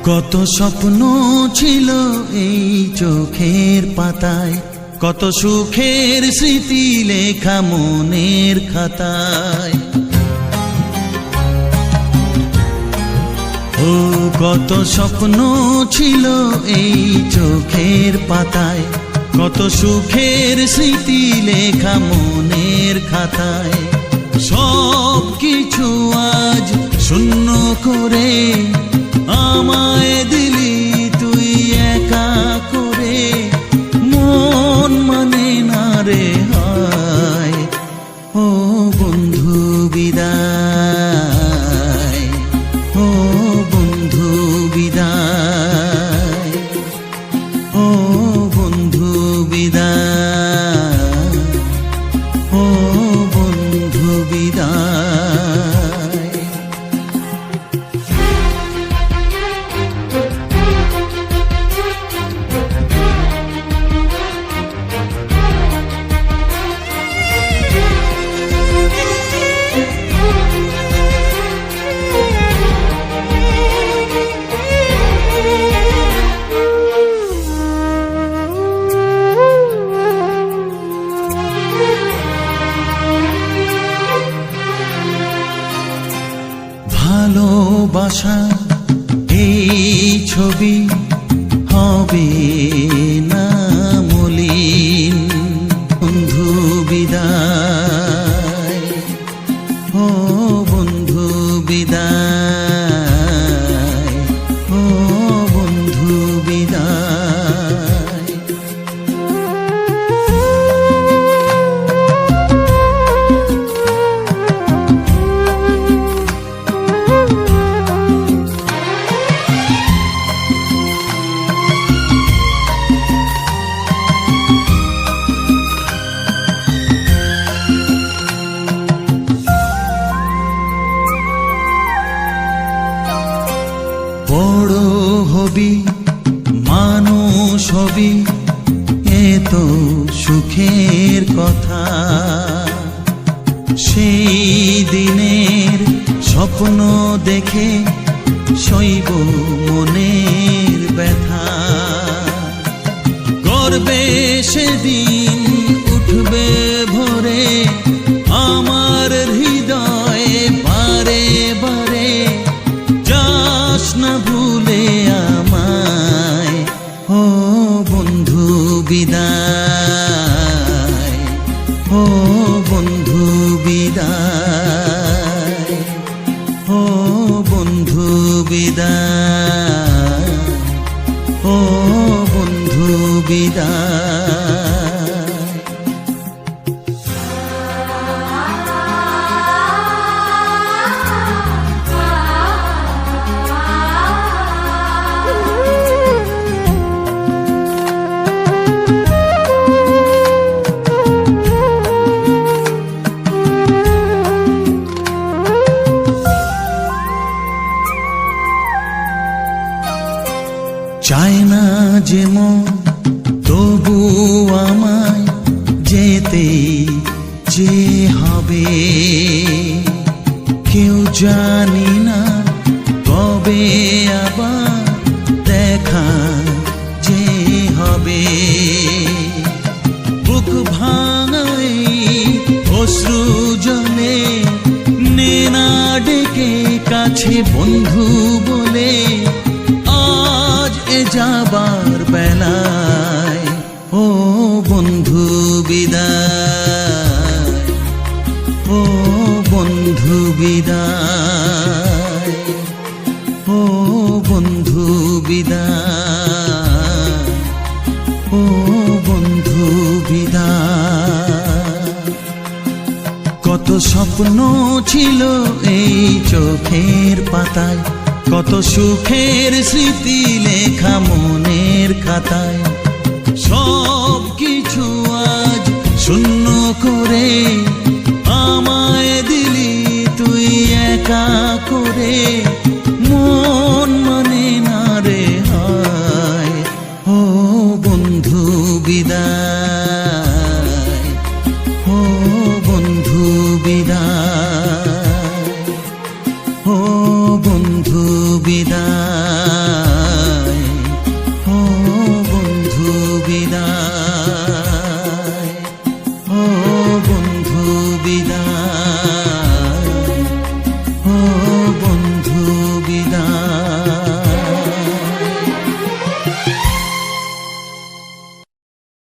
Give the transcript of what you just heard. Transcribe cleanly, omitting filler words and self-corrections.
কত স্বপ্ন ছিল এই চোখের পাতায়, কত সুখের স্মৃতি লেখা মনের খাতায়। ও কত স্বপ্ন ছিল এই চোখের পাতায়, কত সুখের স্মৃতি লেখা মনের খাতায়। সব কিছু আজ শূন্য করে আমায় দিলি তুই একা করে, মন মানে না রে হায়। ও বন্ধু বিদায়, ও বন্ধু বিদায়, ও বন্ধু বিদায়, ও বন্ধু বিদায়। ভালোবাসা এই ছবি হবে না মলিন, বন্ধু বিদায়, ও বন্ধু বিদায়, ও বন্ধু বিদায়। বড় হবি মানুষ হবি এত সুখের কথা, সেই দিনের স্বপ্ন দেখে সইব মনের ব্যথা। গর্বে সেদিন উঠবে ভরে আমার হৃদয়ে বারে বারে, যাস না ভুলে আমায়। ও বন্ধু বিদায়, ও বন্ধু বিদায়, ও বন্ধু বিদায়, ও বন্ধু বিদায়। চায় না যে মন তবু আমায় যেতে যে হবে, কেউ জানি না কবে আবার দেখা যে হবে। বুক ভাঙাই অশ্রু জলে নে না ডেকে কাছে বন্ধু বলে, যাবার বেলায়। ও বন্ধু বিদায়, ও বন্ধু বিদায়, ও বন্ধু বিদায়, ও বন্ধু বিদায়। কত স্বপ্ন ছিল এই চোখের পাতায়, কত সুখের স্মৃতি লেখা মনের খাতায়। সব কিছু আজ শূন্য করে আমায় দিলি তুই একা করে,